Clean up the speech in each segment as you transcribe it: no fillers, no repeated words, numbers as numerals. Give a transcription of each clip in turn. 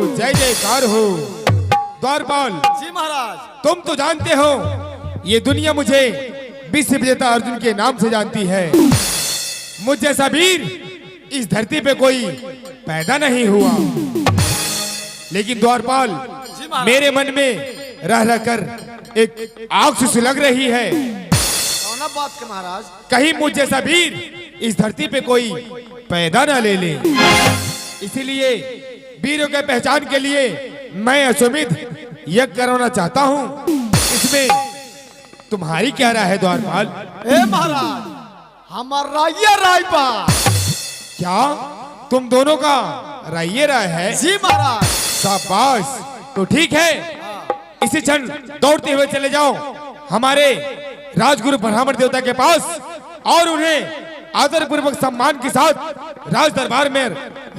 जय जयकार हो। द्वारपाल जी महाराज। तुम तो जानते हो ये दुनिया मुझे विश्व विजेता अर्जुन के नाम से जानती है। मुझ जैसा वीर इस धरती पे कोई पैदा नहीं हुआ, लेकिन द्वारपाल मेरे मन में रह रहकर एक आग से सुलग रही है। कौन बात के महाराज? कहीं मुझ जैसा वीर इस धरती पे कोई पैदा ना ले ले। इसीलिए वीरों के पहचान के लिए मैं अश्वमेध यज्ञ करवाना चाहता हूँ। इसमें तुम्हारी क्या राय है द्वारपाल? ए महाराज, हमारा ये राय बा। क्या तुम दोनों का राय राय है? जी महाराज। शाबाश, तो ठीक है, इसी क्षण दौड़ते हुए चले जाओ हमारे राजगुरु ब्राह्मण देवता के पास और उन्हें आदर पूर्वक सम्मान के साथ राज दरबार में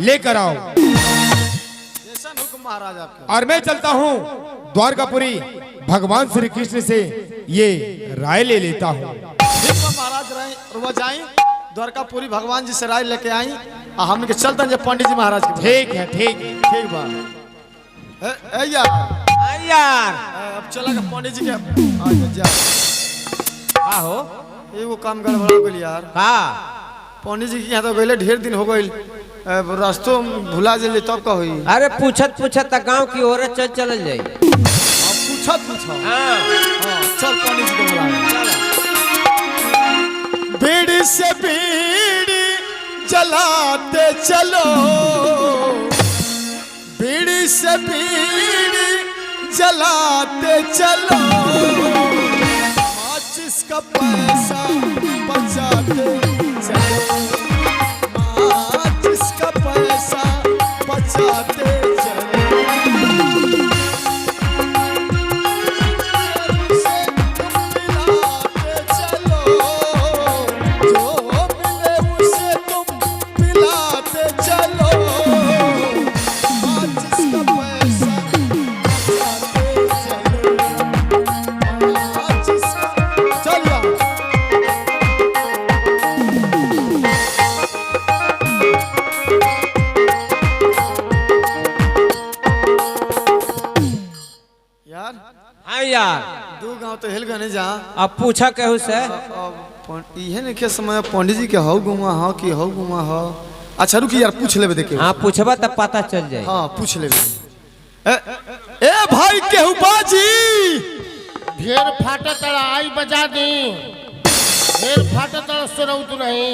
लेकर आओ। जैसा हुक्म महाराज आपका। और मैं चलता हूँ द्वारकापुरी भगवान श्री कृष्ण से ये राय ले लेता हूँ। महाराज रुआ जाए द्वारकापुरी भगवान जी से राय लेके आई, हम के चलते हैं पंडित जी महाराज के। ठीक है, ठीक ठीक बा। ए यार अब चला पंडित जी के जा। का हो एगो काम गड़बड़ा गेल यार। का पंडित जी के यहाँ तो गए ढेर दिन हो गई, रास्तों भुला जल्दी तब का हुई। अरे पूछत पूछत गांव की औरत चल चल जाई। पूछो हाँ। चल पंडित जी के बुला। बीड़ी से बीड़ी जलाते चलो, बीड़ी से बीड़ी जलाते चलो, माचिस का पैसा बचाते चलो, माचिस का पैसा बचाते चलो। दो गांव तो हिल गए जा। अब पूछा कहू से इहे ने के समय पंडित जी के हौ गुमा हो कि हौ गुमा हो। अच्छा रुकी यार पूछ लेबे देखे। हाँ पूछबा तब पता चल जाए। हाँ पूछ लेबे। ए भाई केहू बाजी ढेर फाटा तड़ा आई बजा दी, ढेर फाटा तड़ा सुनाऊ तू नहीं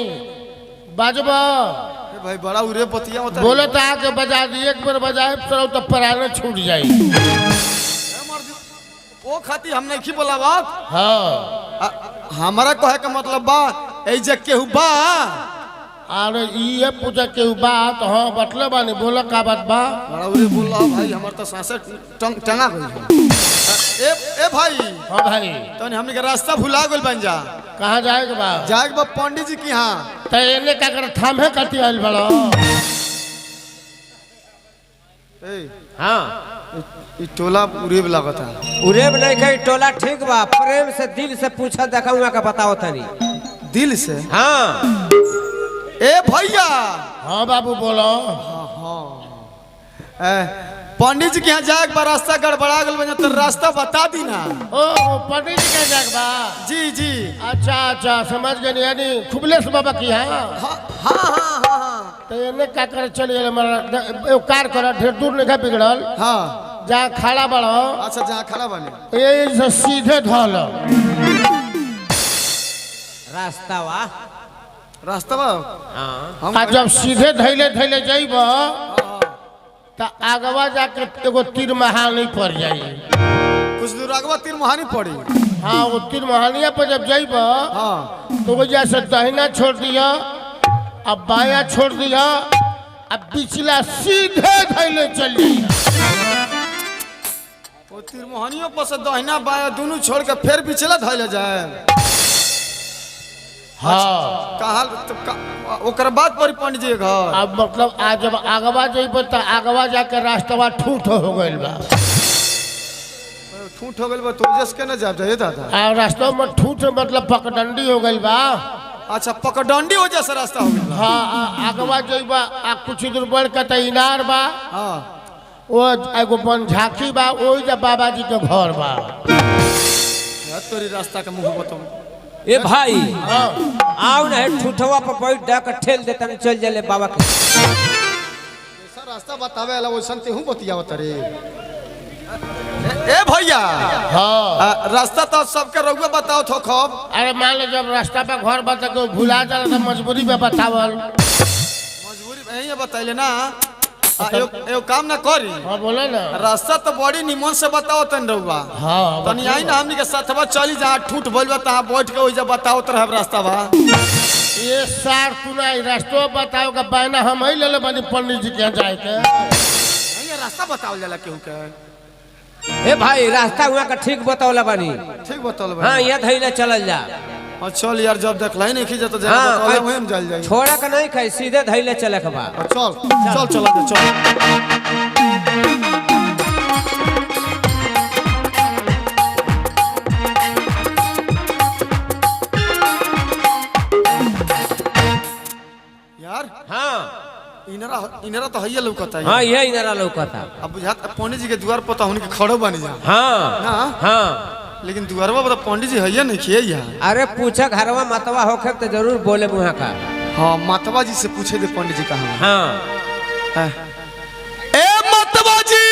बाजबा। भाई बड़ा उरे पतिया होता बोले तो आके बजा दी, एक बार बजाए सुनाऊ तो पराने छूट जाए। ओ खाती हम नहीं बोला बात। हाँ हमारा कहे का मतलब बा ए जे केहू बा। अरे ये पूछा केहू बात। हाँ बटले बानी, बोला का बात बा? बड़ा उरे बोल रहा भाई, हमार तो सांसे टंगा गई। ए भाई। हाँ भाई तो हमने के रास्ता भुला गइल बन जा। कहाँ जाएगा बा? जाएगा बा पंडित जी की। हाँ तो इन्हें क्या कर थामे कटी आइल बड़ा। हाँ टोला उरेब लागत है। उरेब नहीं कही टोला ठीक बा। प्रेम से दिल से पूछा देखा हुआ का बताओ तनी। दिल से? हाँ ए भैया। हाँ बाबू बोलो। पंडित जी के यहाँ जाए बार रास्ता गड़बड़ा गल तो रास्ता बता दी ना। ओ पंडित जी का जाग बा? जी जी। अच्छा अच्छा समझ गए, यानी खुबलेश बाबा की। हाँ हाँ तो इन्हें क्या कर चलिए कार कर ढेर दूर नहीं बिगड़ल। हाँ जहाँ खड़ा बढ़ो। अच्छा जहाँ खड़ा बने ये सीधे धल रास्ता वा। रास्ता बा। हाँ जब सीधे धैले धैले जाइब तो आगवा जाके एगो तीर महानी पड़ जाई। कुछ दूर आगवा तीर महानी पड़ी। हाँ वो तीर महानिया पर जब जाइब तो वो जैसे दहिना छोड़ दिया, अब बाया छोड़ दिया, अब पिछला सीधे धैले चल जाइए। वो तीर मोहनियों पर से दहिना बाया दोनों छोड़ के फिर पिछला धैले जाए। हाँ कहा ओकर बाद पर पंडित जी घर। अब मतलब आज जब आगवा जाइब तो आगवा जाके रास्ता ठूठ हो गइल बा। ठूठ हो गइल बा तो जस के न जाब जाए दादा। रास्ता में ठूठ मतलब पकडंडी हो गइल बा। अच्छा पकडंडी वजह से रास्ता हो गइल। हाँ आगवा जाइबा कुछ दूर बढ़ के तो इनार बा। हाँ वो एगो बन झांकी बा ओई जा बाबा जी के घर बा। तोरी रास्ता के मुंह बताऊं। ए भाई हाँ आओ ना ठुठवा पर बैठ डा के ठेल देता नहीं चल जले बाबा के। ऐसा रास्ता बतावे वाला वैसन तेहू बतियावत रे। ए भैया हाँ रास्ता तो सबके रउआ बताओ थो खब। अरे मान लो जब रास्ता पे घर बता के भुला जाला तो मजबूरी में बतावल। मजबूरी यही बतैले ना। एगो काम ना करी। हाँ बोले ना। रास्ता तो बड़ी निमन से बताओ तन रउआ। हाँ तनी आई ना हमनी के साथवा चली जहाँ ठूठ बोलबा तहाँ बैठ के ओइजा बताओ तरह रास्ता बा। ये सार सुना रास्तो बताओ का बहना हम ही ले ले बनी पंडित जी के यहाँ जाए के। ये रास्ता बताओ जाला केहू के। ए भाई रास्ता वहाँ का ठीक बतावला बानी। ठीक बताओ बा। हाँ ये धैले चलल जा। और चल यार जब देख लाई नहीं खींचा तो जरा हाँ, बताओ वहीं हम चल जाएंगे। छोड़ा का नहीं खाई सीधे धैले चले के बा। चल चल चला दे चल। यार हाँ इनरा इनरा तो हइया लौकता है। हाँ ये इनारा लौकता। अब बुझात पंडित जी के द्वार पर तो हमनी के खड़ो बनी जा। हाँ ना हाँ लेकिन द्वारवा पर तो पंडित जी हइया नहीं खिए यार। अरे पूछा घरवा मतवा होखे तो जरूर बोले मुहा का। हाँ मातवा जी से पूछे दे पंडित जी कहाँ हाँ ए मातवा जी।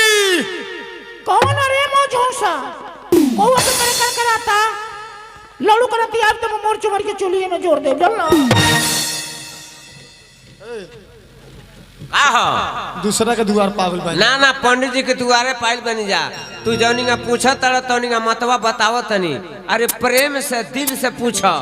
कौन अरे मोझोसा कौवा तो मेरे कर कराता लड़ू करती आप तो मोर चुमर के चुलिए में जोड़ दे चल ना। दूसरा के द्वार पागल बन। ना ना पंडित जी के दुआरे पाइल बनी जा। तू जौनी का पूछा तड़ा तौनी का मतवा बतावो तनी। अरे प्रेम से दिल से पूछो।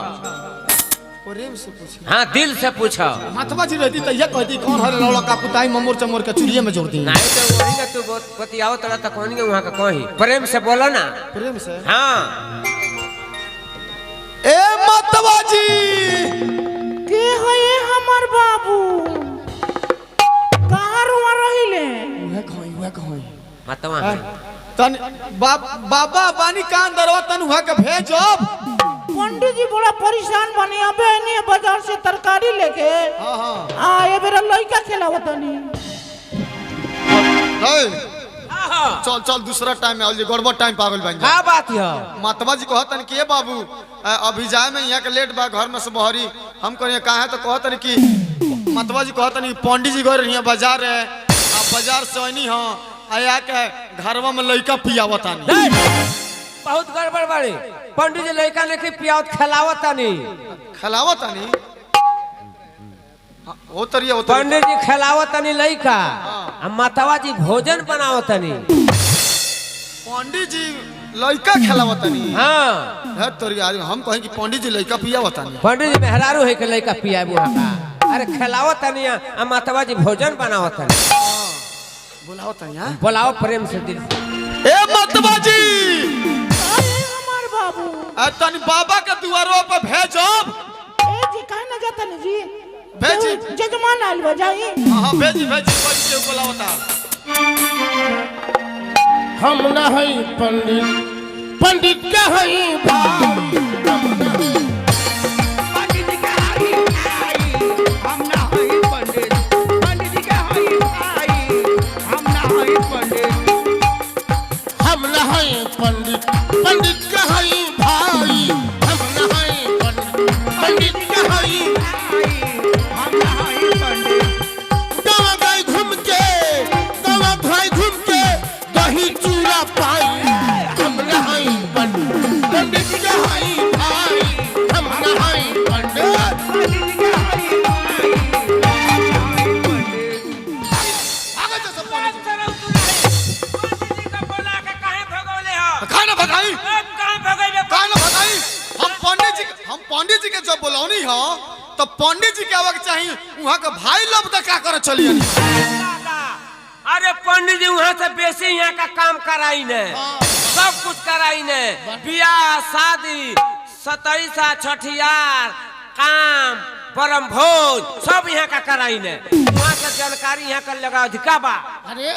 प्रेम से पूछे। हाँ दिल से पूछो। मातवा जी रहती तो ये कहती कौन हरे लौड़ा का कुताई ममोर चमोर के चुलिए में जोड़ दी। नहीं तो वही ना तू बतियाओ तड़ा तो कौन वहाँ का कहीं प्रेम से बोलो ना। प्रेम से। हाँ ए मातवा जी के है ये हमर बाबू कहाँ रुआ रहिले। वह कहोई मतवा तन बाबा बानी कान दरवा तन वहाँ के भेजब। पंडित जी बड़ा परेशान बने अबे नहीं बाजार से तरकारी लेके। हाँ हाँ आ ये बेरा लइका खिलावत नहीं। चल चल दूसरा टाइम में आइल गड़बड़ टाइम पागल बन जा। क्या बात है। मातवा जी कहतन कि बाबू अभी जाए में यहाँ के लेट बा घर में से बहरी हम कहीं कहा है तो कहतन कि मातवा जी कहतन कि पंडित जी गए रही बाजार है आप बाजार से आनी हाँ आया के घरवा में लइका पियावत आनी। बहुत गड़बड़ बड़ी पंडित जी लड़का लेके पियावत खिलावत नहीं। खिलावत आनी वो तरिया पंडित जी खिलावत नहीं लड़का मतवा जी भोजन बनावत नहीं। पंडित जी लइका खिलावत आनी। हाँ है तरिया हम कहें कि पंडित जी लइका पियावत आनी। पंडित जी मेहरारू है के लड़का पिया बुआ का। अरे खिलावत नहीं मतवा जी भोजन बनावत नहीं। बुलावत आनी। बुलाओ प्रेम से दिल से। ए मातवा जी अरे हमर बाबू तनी बाबा के दुआरों पर भेजब। ए जी काहे न जाता नहीं जी भेजी। जजमान आइल बजाई। हाँ भेजी भेजी के बुलावता। हम न हई पंडित पंडित के हई भाई। हम न हई पंडित पंडित के हई भाई। हम न हई पंडित पंडित के हई दवा गाय घूम के दवा भाई घूम के दही चूड़ा पाई। हम न हई पंडित पंडित के हई भाई। हम न हई पंडित हम पंडित जी के जब बुलौनी हो तो पंडित जी के आवे के चाहिए वहाँ के भाई लोग तो क्या करे चलिए। अरे पंडित जी वहाँ से बेसी यहाँ का काम कराई ने। सब कुछ कराई ने। ब्याह शादी सतैसा छठियार काम परम भोज सब यहाँ का कराई ने। वहाँ से जानकारी यहाँ कर लगा अधिका बा। अरे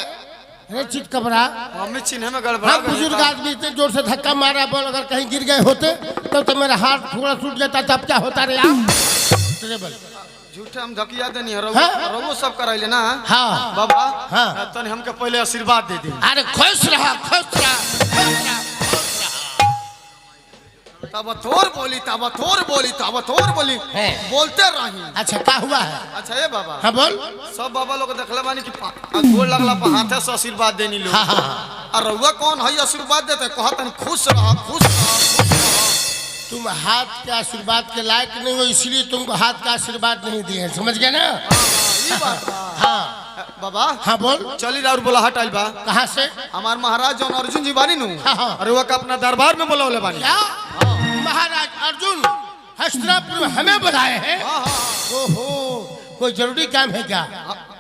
अरे चित कबरा हमें चिन्ह में गड़बड़ा हम बुजुर्ग आदमी इतने जोर से धक्का मारा बोल अगर कहीं गिर गए होते तब तो मेरा हाथ थोड़ा टूट जाता तब क्या होता रे आप झूठे हम धकिया देनी है हाँ? रघु सब कराइले ना हाँ। बाबा हाँ। तनी हमके पहले आशीर्वाद दे दी अरे खुश रहा खुश रहा तब थोर बोली तब थोर बोली तब थोर बोली है। बोलते रही। अच्छा क्या हुआ है? अच्छा ये बाबा हाँ बोल। सब बाबा लोग देखले बानी कि गोल लगला पर हाथे से आशीर्वाद देनी लोग हाँ हाँ। और रउआ कौन है आशीर्वाद देते कहतन खुश रह खुश रह। तुम हाथ के आशीर्वाद के लायक नहीं हो इसलिए तुमको हाथ का आशीर्वाद नहीं दिए समझ गए ना? ये बात हाँ बाबा हाँ बोल। चली राउर बोला हटाइल बा कहाँ से? हमार महाराज जौन अर्जुन जी बानी नु हाँ, हाँ। अरे वो का अपना दरबार में बोलौले बानी। क्या महाराज अर्जुन हस्तिनापुर में हमें बुलाए हैं? हाँ हाँ ओहो कोई जरूरी काम है क्या?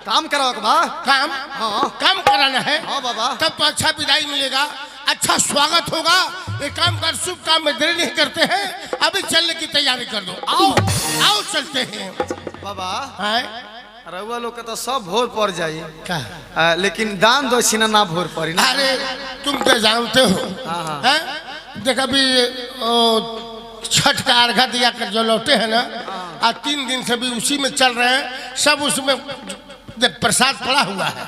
काम कराओ के बा काम? हाँ। काम कराना है? हाँ बाबा। तब तो अच्छा विदाई मिलेगा अच्छा स्वागत होगा। एक काम कर शुभ काम में देरी नहीं करते हैं अभी चलने की तैयारी कर दो। आओ आओ चलते हैं। बाबा हाँ? रउआ लोग के तो सब भोर पड़ जाई क्या? लेकिन दान दक्षिणा ना भोर पड़ी ना। अरे तुम तो जानते हो हाँ, हाँ। हैं? देख अभी छठ का अर्घा दिया कर जो लौटे हैं ना आज 3 दिन से भी उसी में चल रहे हैं सब उसमें प्रसाद पड़ा हुआ है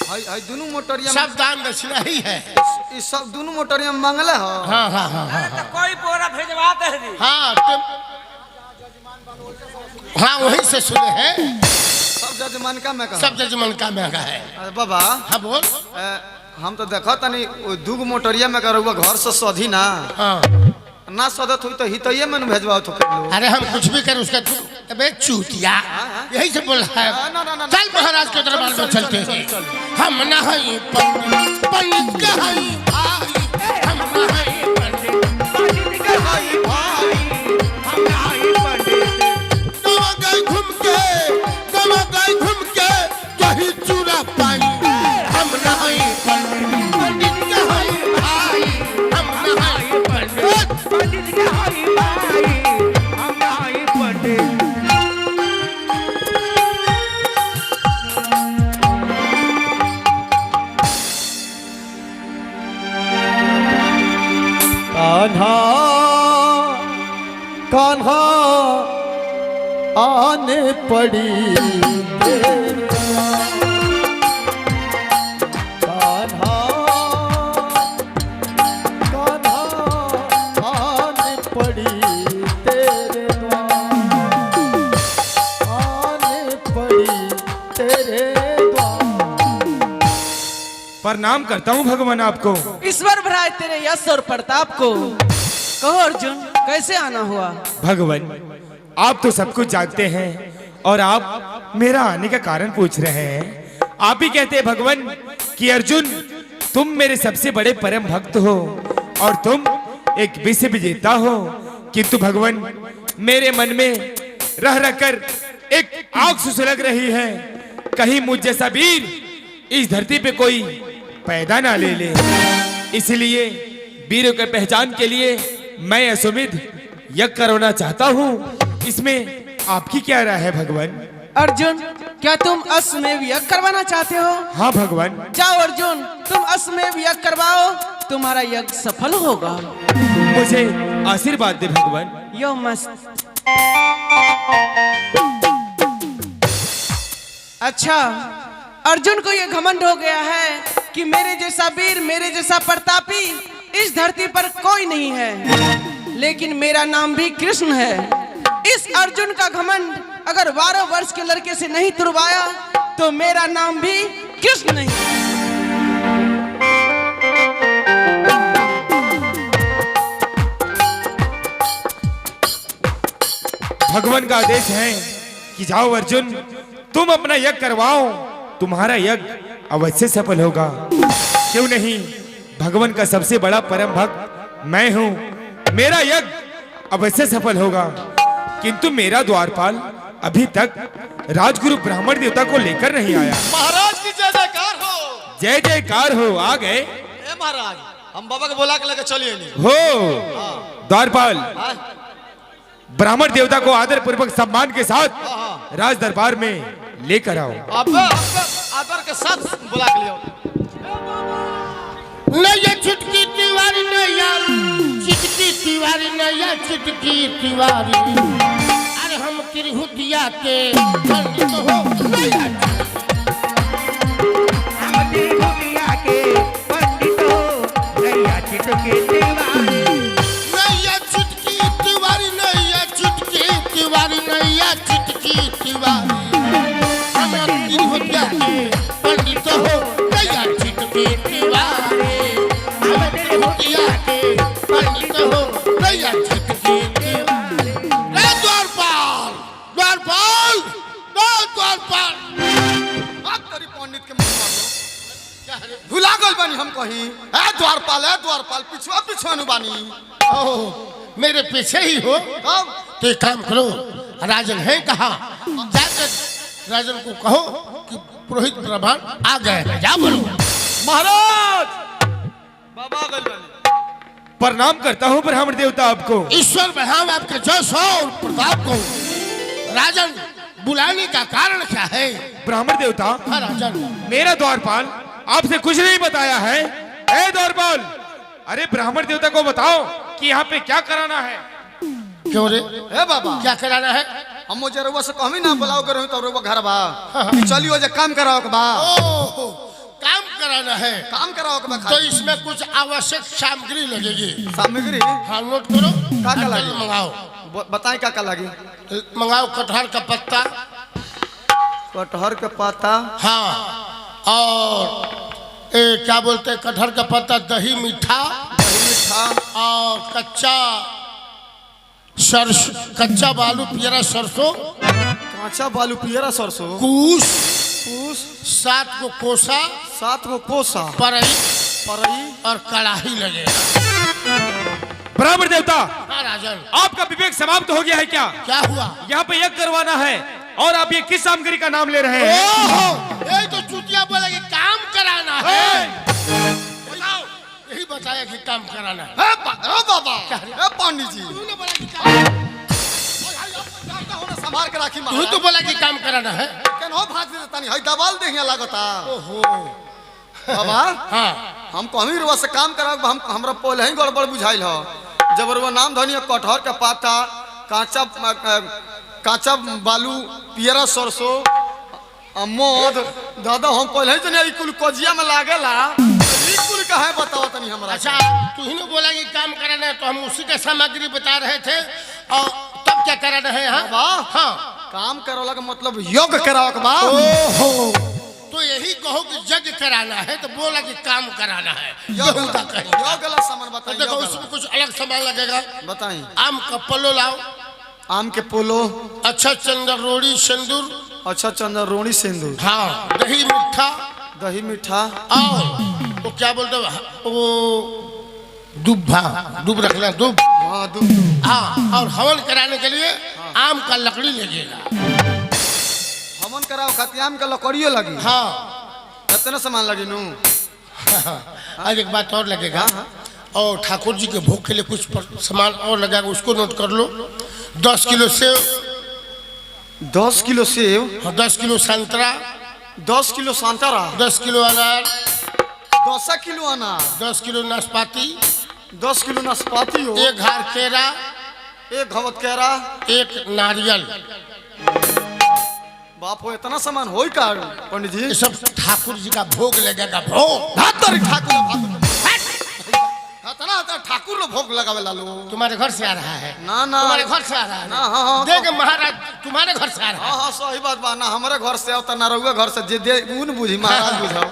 हाय दोनों मोटरिया सब दान दक्षिणा ही है। इस सब दोनों मोटरिया में मांगले हो। हाँ हाँ हाँ हाँ तो कोई बोरा भेजवा दे दी। हाँ तुम हाँ वहीं से सुने हैं सब जजमान का मैं सब जजमान का महंगा है। अरे बाबा हाँ बोल। हम तो देखो तनी दूगो मोटरिया में करुआ घर से सधी ना हाँ ना सदत हुई तो हितैये में भेजवाओ तो कर लो। अरे हम कुछ भी करें उसका अबे चूतिया यही से बोल रहा है। ना। चल महाराज के दरबार में चलते हैं। हम नहीं पंडित पंडित के हई भाई हम नहीं पंडित के हई भाई हम नहीं पंडित। गवा गए घूम के दही चूड़ा पाई हम नहीं पंडित पंडित के हई भाई हम नहीं पंडित पंडित के हई भाई हम नहीं पंडित। कान्हा कान्हा आने पड़ी कान्हा कान्हा आने पड़ी तेरे आने पड़ी तेरे प्रणाम करता हूँ भगवान आपको। ईश्वर भराए तेरे यश और प्रताप को। कहो अर्जुन कैसे आना हुआ? भगवान आप तो सब कुछ जानते हैं और आप मेरा आने का कारण पूछ रहे हैं। आप ही कहते हैं भगवान कि अर्जुन तुम मेरे सबसे बड़े परम भक्त हो और तुम एक विश्व विजेता हो, किंतु भगवान मेरे मन में रह रहकर एक आग सुलग रही है। कहीं मुझ जैसा वीर इस धरती पे कोई पैदा ना ले ले, इसलिए वीरों की पहचान के लिए मैं अश्वमेध यज्ञ करवाना चाहता हूँ। इसमें आपकी क्या राय है भगवान? अर्जुन क्या तुम अश्वमेध यज्ञ करवाना चाहते हो? हाँ भगवान। जाओ अर्जुन तुम अश्वमेध यज्ञ करवाओ तुम्हारा यज्ञ सफल होगा। मुझे आशीर्वाद दे भगवान। यो मस्त। अच्छा अर्जुन को ये घमंड हो गया है कि मेरे जैसा वीर मेरे जैसा प्रतापी इस धरती पर कोई नहीं है, लेकिन मेरा नाम भी कृष्ण है। इस अर्जुन का घमंड अगर 12 वर्ष के लड़के से नहीं तुड़वाया तो मेरा नाम भी कृष्ण नहीं। भगवान का आदेश है कि जाओ अर्जुन तुम अपना यज्ञ करवाओ, तुम्हारा यज्ञ अवश्य सफल होगा। क्यों नहीं, भगवान का सबसे बड़ा परम भक्त मैं हूँ, मेरा यज्ञ अवश्य सफल होगा। किंतु मेरा द्वारपाल अभी तक राजगुरु ब्राह्मण देवता को लेकर नहीं आया। महाराज की जय जयकार हो। जय जयकार हो। आ गए ए महाराज हम बाबा को बोला के लेकर चलिए नहीं हो। द्वारपाल ब्राह्मण देवता को आदर पूर्वक सम्मान के साथ राज दरबार में लेकर आओ। अब आदर के साथ बुला के लियो। नया चुटकी तिवारी नया चिटकी तिवारी नया चुटकी तिवारी। अरे हम तिरहुतिया के पंडित हो नैया नैया चुटकी तिवारी नैया चुटकी तिवारी नैया चुटकी तिवारी हम तिरहुतिया के पंडित हो नैया चुटकी तिवारी हम तिरहुतिया के पंडित हो नैया चुटकी तिवारी द्वारपाल द्वारपाल द्वारपाल बात करी पंडित के मुंह मारो भुला गल बानी हम कहीं है द्वारपाल पिछुआ पिछुआनु बानी ओह मेरे पीछे ही हो अब तो एक काम करो राजन है कहा जाकर राजन को कहो कि पुरोहित ब्राह्मण आ गए हैं जा बोलो महाराज बाबा गल बानी प्रणाम करता हूँ ब्राह्मण देवता आपको। ईश्वर बढ़ाव आपके जस हो और प्रताप को राजन बुलाने का कारण क्या है? ब्राह्मण देवता हाँ राजन मेरा द्वारपाल आपसे कुछ नहीं बताया है। ए द्वारपाल अरे ब्राह्मण देवता को बताओ कि यहाँ पे क्या कराना है। क्यों रे ए बाबा क्या कराना है? हम मुझे रउआ से कहमी ना बुलाओ करो तो रउआ घर बा चलियो जे काम कराओ के बा ओह काम कराना है काम कराओ के बा तो इसमें कुछ आवश्यक सामग्री लगेगी। सामग्री हाँ नोट करो का लगी मंगाओ बताएं का लगी मंगाओ कटहल का पत्ता कटहर के पत्ता हाँ और क्या बोलते हैं कटहल का पत्ता दही मीठा मीठा और कच्चा बालू पियरा सरसों कांचा बालू पियरा सरसों कूस 7 गो कोसा परई परई और कड़ाही लगेगा। ब्राह्मण देवता हाँ राजन आपका विवेक समाप्त हो गया है क्या? क्या हुआ? यहाँ पे यज्ञ करवाना है और आप ये किस सामग्री का नाम ले रहे हैं? ओहो यही तो चुतिया बोला कि काम कराना है। यही बताया कि काम कराना है। बाबा पंडित जी तूने बोला कि काम संभाल के राखी तू तो बोला कि काम कराना है। केनो भाग दे तनी हई दबाल दे हिया लागता ओहो बाबा हाँ हम कहीं रुआ से काम कराओ हम हमरा पहले ही गड़बड़ बुझाइल हो जब रुआ नाम धनिया कटहर के पाता कांचा बालू पियरा सरसों मध दादा हम पहले ही जने कुल कजिया में लागेला ई कुल का है बताओ तनी हमरा अच्छा तू ही ने बोला कि काम कराना है तो हम उसी का सामग्री बता रहे थे और तब क्या कराना है? हाँ वाह हाँ काम करोला का मतलब योग कराओ के बा ओहो तो यही कहो कि यज्ञ कराना है तो बोला कि काम कराना है। योग बेहुदा कहीं। वाला सामान तो बताइए देखो उसमें कुछ अलग सामान लगेगा। बताइए आम का पल्लो लाओ आम के पोलो अच्छा चंदन रोड़ी सिंदूर अच्छा चंदन रोणी सिंदूर हाँ दही मीठा और वो क्या बोलते हैं वो दूब रखना दूब हाँ दूध हाँ और हवन कराने के लिए आम का लकड़ी लगेगा। हमन कराओ खातिर आम का लकड़ियो लगी हाँ कितना सामान लगी नू आज एक बात और लगेगा और ठाकुर जी के भोग के लिए कुछ सामान और लगेगा उसको नोट कर लो। 10 kilo save 10 kilo save 10 kilo संतरा 10 किलो संतरा 10 किलो अनार 10 किलो अनार 10 किलो नाशपाती 10 किलो नाशपाती हो 1 घार केरा 1 घवत केरा 1 नारियल। बाप हो इतना सामान होई का पंडित जी ये सब ठाकुर जी का भोग लगेगा। भोग ठाकुर ठाकुर लो भोग लगावे ला लो तुम्हारे घर से आ रहा है ना ना तुम्हारे घर से आ रहा है ना हाँ हाँ देख महाराज तुम्हारे घर से आ रहा है। हाँ हाँ सही बात बा ना हमारे घर से आवता ना रहुआ घर से जे दे उन बुझी महाराज बुझाओ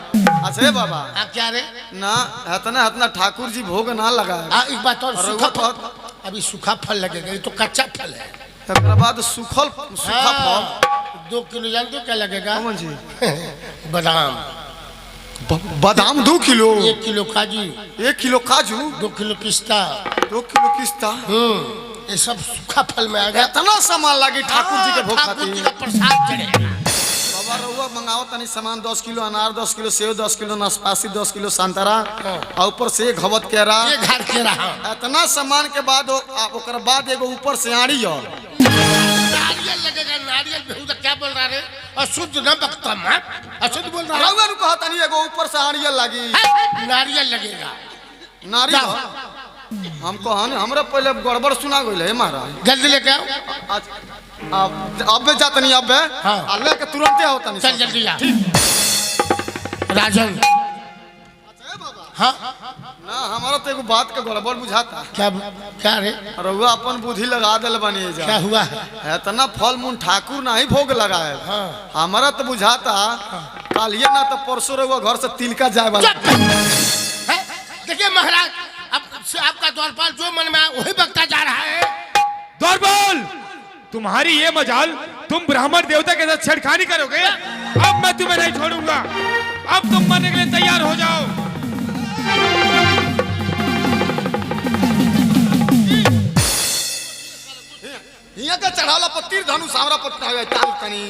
अच्छा हे बाबा क्या रे ना इतना ठाकुर जी भोग ना लगाए एक बात और रहुआ सूखा फल कहत अभी सूखा फल लगेगा ये तो कच्चा फल है। तकर बाद सूखा फल 2 किलो जानते हो क्या लगेगा? कौन जी बादाम बादाम 2 किलो 1 किलो काजू 1 किलो काजू 2 किलो पिस्ता 2 किलो पिस्ता ये सब सूखा फल में आ गया। इतना सामान लगी ठाकुर जी के भोग ठाकुर जी का खातिर प्रसाद चढ़ेगा। बाबा रहुआ मंगाओ तनी सामान 10 किलो अनार 10 किलो सेव 10 किलो नाशपाती 10 किलो संतरा और ऊपर से 1 घवत केरा 1 घार केरा इतना सामान के बाद ओकर बाद एगो ऊपर से आड़ी हो नारियल लगेगा। नारियल बेहुदा क्या बोल रहा रे? अशुद्ध न बकता मैं अशुद्ध बोल रहा रहुआ नु कहता नहीं एगो ऊपर से आड़ियल लगी है। नारियल लगेगा। नारियल हम कहन हमरा पहले गड़बड़ सुना गइल है महाराज जल्दी लेके आओ। अब जाता नहीं अब हाँ। अल्लाह के तुरंत होता नहीं चल जल्दी आ राजन। हाँ ना हमारा तो एगो बात के गड़बड़ बुझाता। क्या क्या रे रउआ अपन बुद्धि लगा दिल बनी जा। क्या हुआ है? इतना फल मूल ठाकुर नहीं भोग लगाए। हाँ। हमारा तो बुझाता कालिए ना तो परसों रउआ घर से तिलका जाए वाला। है? देखिए महाराज अब आपका द्वारपाल जो मन में आए वही बकता जा रहा है। द्वारपाल तुम्हारी ये मजाल, तुम ब्राह्मण देवता के साथ छेड़खानी करोगे। अब मैं तुम्हें नहीं छोड़ूंगा। अब तुम मरने के लिए तैयार हो जाओ। यहाँ के चढ़ाला पर तीर धनुष हमरा पत्ता है चाल तनी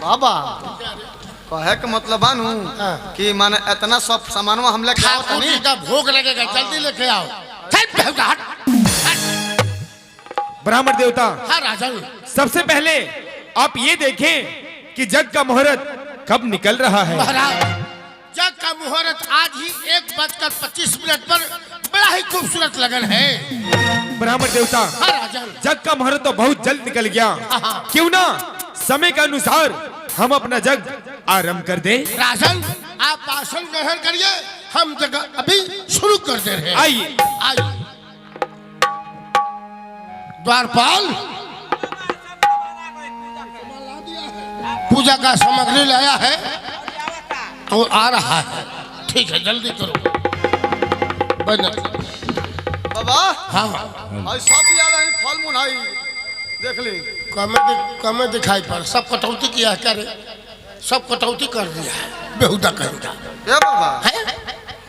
बाबा कहे के मतलब बानू कि माने इतना सब सामानवा हम लेके आओ ठाकुर तनी जी का भोग लगेगा जल्दी लेके आओ। हट। ब्राह्मण देवता हाँ राजन सबसे पहले आप ये देखें कि जग का मुहूर्त कब निकल रहा है। महाराज जग का मुहूर्त आज ही 1:25 पर बड़ा ही खूबसूरत लगन है। ब्राह्मण देवता हाँ राजन जग का मुहूर्त तो बहुत जल्द निकल गया। क्यों ना समय के अनुसार हम अपना जग आरंभ कर दें। राजन आप आसन ग्रहण करिए हम जगह अभी शुरू कर दे रहे हैं। आइए आइए द्वारपाल पूजा का सामग्री लाया है तो आ रहा है। ठीक है जल्दी करो बन। बाबा हाँ आई सब लिया रहे फल मूल है देख ली कमे दिखाई पर सब कटौती किया है क्या रे? सब कटौती कर दिया है बेहुदा कहेगा। ए बाबा है?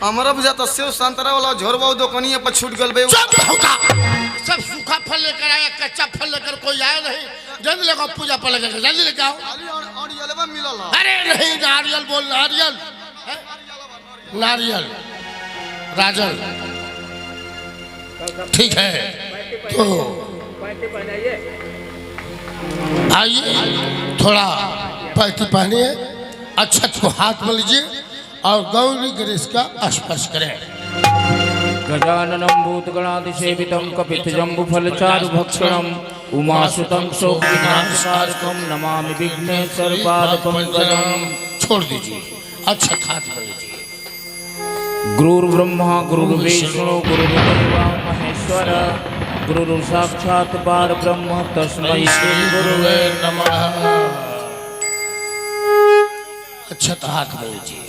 हमारा बुझाता सेव संतरा वाला झोरबा दुकानिया पर छूट गल बे। सब बेहुदा सब सूखा फल लेकर आया कच्चा फल लेकर कोई आया नहीं। जल्दी लेकर पूजा पर लगेगा जल्दी लेकर आओ। और ये मिलल है। अरे नहीं नारियल बोल नारियल है? नारियल राजन ठीक है तो आइए थोड़ा पैती पहनिए अक्षत को हाथ में लीजिए और गौरी गणेश का स्पर्श करें। गजाननं भूतगणादिसेवितं कपितजम्बुफलचारुभक्षणम् उमासुतं शोकविनाशकारकं नमामि विघ्नेश्वरपादपङ्कजम्। छोड़ दीजिए अक्षत हाथ में लीजिए। गुरुर्ब्रह्मा गुरुर्विष्णु गुरुर्देवो महेश्वर गुरु साक्षात् परब्रह्म तस्मै श्री गुरुवे नमः। अक्षत हाथ में लीजिए।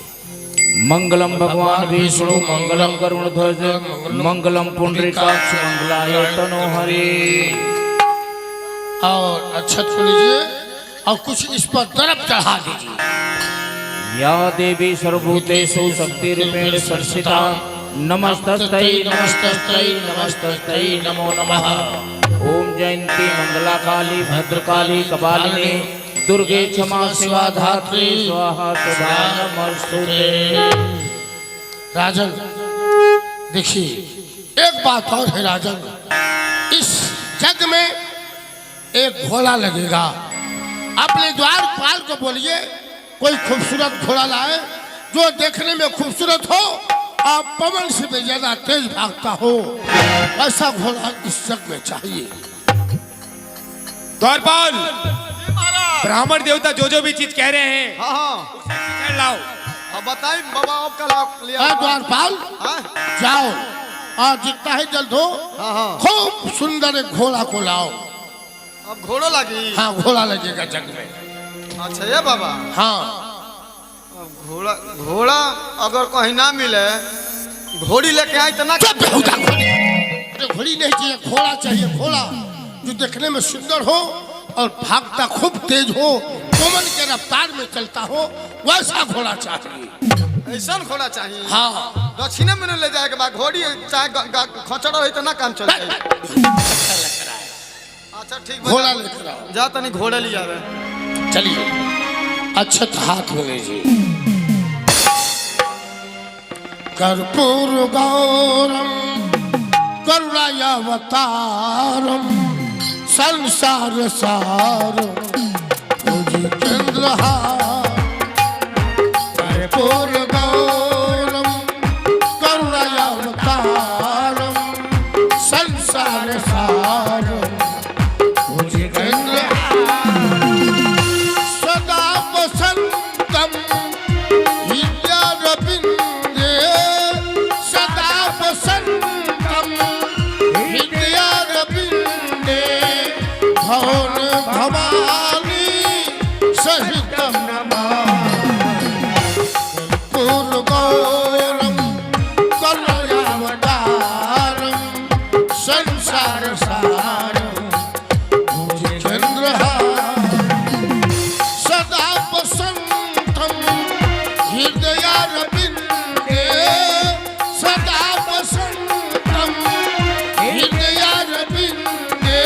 मंगलम भगवान विष्णु मंगलम गरुड़ध्वज मंगलम पुंडरीकाक्ष मंगलाय तनोहरि। और अक्षत को लीजिए और कुछ इस पर दरब चढ़ा दीजिए। या देवी सर्वभूतेषु शक्तिरूपेण संस्थिता नमस्तस्यै नमस्तस्यै नमस्तस्यै नमो नमः। ओम जयंती मंगला काली भद्रकाली कपालिनी दुर्गे क्षमा शिवा धात्री स्वाहा सुधा नमस्तुते। राजन देखिए एक बात और है राजन इस जग में एक घोड़ा लगेगा। अपने द्वारपाल को बोलिए कोई खूबसूरत घोड़ा लाए जो देखने में खूबसूरत हो और पवन से भी ज्यादा तेज भागता हो। ऐसा घोड़ा इस जग में चाहिए। द्वारपाल ब्राह्मण देवता जो भी चीज कह रहे हैं हाँ हाँ कर लाओ। अब बताइए बाबा अब कल लिया द्वारपाल हाँ जाओ और जितना ही जल्द हो हाँ हाँ खूब सुंदर एक घोड़ा को लाओ। अब घोड़ो लगी। हाँ घोड़ा लगेगा जग में। अच्छा ये बाबा हाँ अब घोड़ा अगर कहीं ना मिले घोड़ी लेके आई तो ना क्या बेहुदा घोड़ी? अरे घोड़ी नहीं चाहिए घोड़ा चाहिए। घोड़ा जो देखने में सुंदर हो और भागता खूब तेज हो पवन के रफ्तार में चलता हो वैसा घोड़ा चाहिए। ऐसा घोड़ा चाहिए। हाँ दक्षिणे में ले जाएगा बा घोड़ी चाहे खचड़ा हो तो ना काम चल जाए। अच्छा ठीक घोड़ा लेकर आओ। जा तनी घोड़े लिया रे। चलिए अक्षत हाथ में लीजिए। कर्पूर गौरम करुणावतारम संसार सारम चंद्रहार। कर्पूर गौरम करुणावतारम संसार सारम हृदयारविंदे सदा वसंतम हृदयारविंदे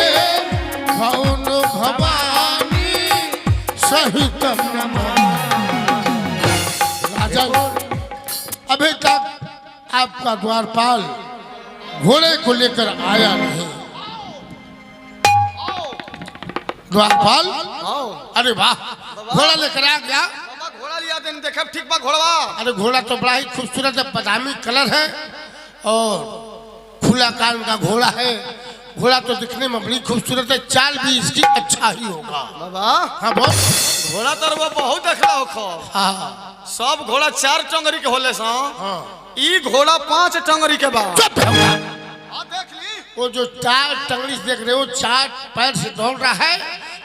भवन भवानी सहितम राजन अभी तक आपका द्वारपाल घोड़े को लेकर आया नहीं। द्वारपाल अरे वाह घोड़ा लेकर आ गया। बाबा घोड़ा लिया देन देखे ठीक बा घोड़वा। अरे घोड़ा तो बड़ा ही खूबसूरत है, बादामी कलर है और खुला कान का घोड़ा है। घोड़ा तो दिखने में बड़ी खूबसूरत है, चाल भी इसकी अच्छा ही होगा। बाबा हाँ बोल। घोड़ा तो वो बहुत देखला हो। हाँ सब घोड़ा 4 टंगरी के होले सा। हाँ ई घोड़ा 5 टंगरी के बा। चुप है। हां देख ली। वो जो 4 टंगड़ी से देख रहे हो 4 पैर से दौड़ रहा है,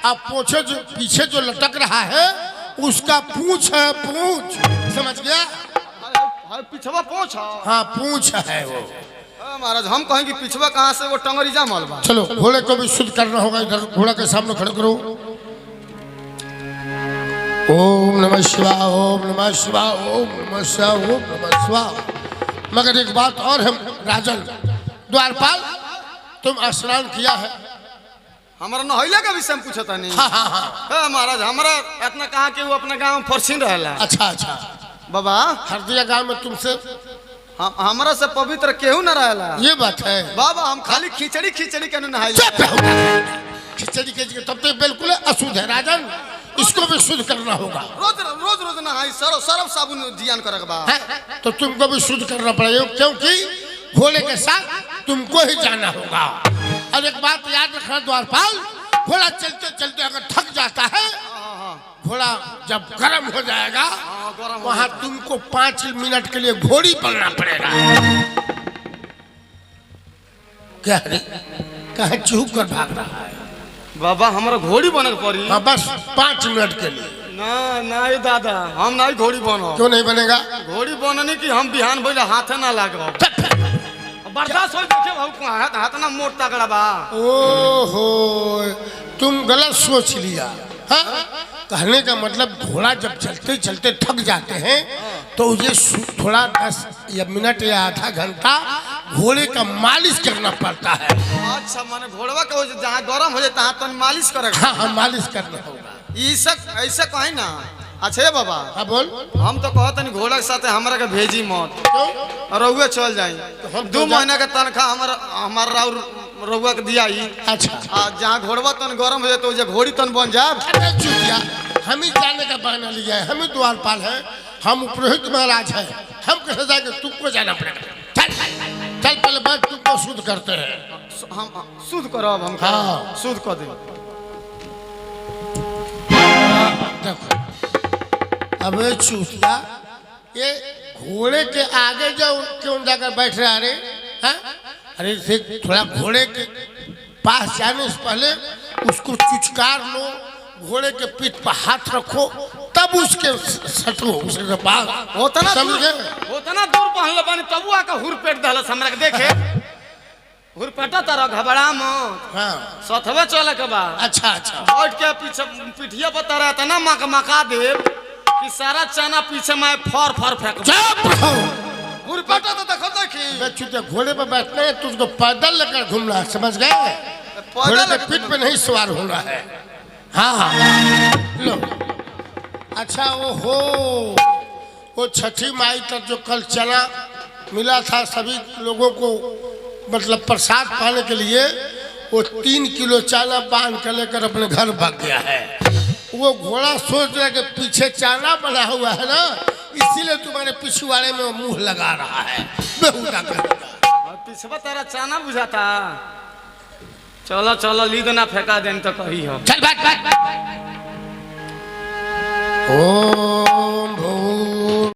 अब पूछे जो पीछे जो लटक रहा है उसका पूंछ है, पूंछ समझ गया। हां पिछवा पूंछ। हाँ पूंछ है वो। महाराज हम कहें कि पिछवा कहां से वो टंगरी जामल बा। चलो घोड़े को भी शुद्ध करना होगा, इधर घोड़ा के सामने खड़े करो। ओम नमः शिवाय, ओम नमः शिवाय, ओम नमः शिवाय, ओम नमः शिवाय। मगर एक बात और है राजन, द्वारपाल तुम स्नान किया है? हमारा नहैला का विषय में पूछता नहीं। हाँ हाँ हाँ। महाराज हमारा इतना कहा कि वो अपने गांव में फरसिन रहला। अच्छा अच्छा। बाबा हरदिया गांव में तुमसे हमारा से पवित्र केहू न रहला। ये बात है बाबा हम खाली खिचड़ी खिचड़ी के नहाई। खिचड़ी के तब तो बिल्कुल अशुद्ध है राजन, इसको भी शुद्ध करना होगा। रोज रोज रोज नहाई सरफ साबुन जियान करे बा। तो तुमको भी शुद्ध करना पड़ेगा, क्योंकि घोड़े के साथ तुमको ही जाना होगा। और एक बात याद रखना द्वारपाल, घोड़ा चलते चलते अगर थक जाता है, घोड़ा जब गर्म हो जाएगा वहां तुमको 5 मिनट के लिए घोड़ी बनना पड़ेगा। क्या रे कहे चूक कर भाग रहा है? बाबा हमारा घोड़ी बनक पड़ी। हाँ बस 5 मिनट के लिए। ना ना ये दादा हम नहीं घोड़ी बनो। क्यों नहीं बनेगा? घोड़ी बनने की हम बिहान बोले हाथे ना लागो। बर्दाश्त हो देखे हाथ ना मोट तगड़ा बा। ओहो तुम गलत सोच लिया। हाँ? कहने का मतलब घोड़ा जब चलते चलते थक जाते हैं तो ये थोड़ा 10 या मिनट या आधा घंटा घोड़े का मालिश करना पड़ता है। अच्छा माने घोड़वा के जहाँ गरम हो जाए तहाँ तो मालिश करेगा। हाँ हाँ मालिश करना होगा। ऐसा कहे ना। अच्छा बाबा हाँ बोल। हम तो कहते नहीं घोड़ा के साथ हमारा के भेजी मत और रहुए चल जाए। हम 2 महीना का तनख्वाह हमारा रहुआ के दिया ही। अच्छा जहाँ घोड़वा तन गरम हो जाए तो घोड़ी तन बन जाए। हम ही जाने का बहाना लिया है, हम ही द्वारपाल है, हम पुरोहित महाराज है, हम कैसे जाएंगे? तुमको जाना पड़ेगा। चल चल पहले बात तुमको शुद्ध करते हैं। हम शुद्ध करो अब हम। हाँ। शुद्ध कर दे। देखो अबे चूतिया, ये घोड़े के आगे जाओ क्यों जाकर बैठ रहे? अरे हाँ? अरे थोड़ा घोड़े के पास जाने से पहले उसको चुचकार लो, घोड़े के पीठ पर हाथ रखो, तब उसके सटो उसके पास। होतना समझ गए? होतना दूर पहले बनी तब आके हुर पेट दहलस हमरा के देखे। हुर पेटा तारा घबरा मत। हाँ सथवे चले के बा। अच्छा अच्छा। बैठ के पीछे पिठिया पर तारा तना मका देव कि सारा चना पीछे मैं फर फेंक। चुप रहो। हुर पेटा तो देखो देखी। बे चुतिया, घोड़े पर बैठना है तुझको पैदल लेकर घूमना है, समझ गए? घोड़े के पीठ पे नहीं सवार होना है। हाँ हाँ लो। अच्छा वो छठी माई तक जो कल चना मिला था सभी लोगों को, मतलब प्रसाद पाने के लिए, वो 3 किलो चना बांध कर लेकर अपने घर भाग गया है। वो घोड़ा सोच रहा है कि पीछे चना बना हुआ है ना, इसीलिए तुम्हारे पिछवाड़े में मुंह लगा रहा है। पिछवा तेरा चना बुझाता। चलो चलो लीद ना फेंका देन तो कही हो। चल बैठ बैठ। ओ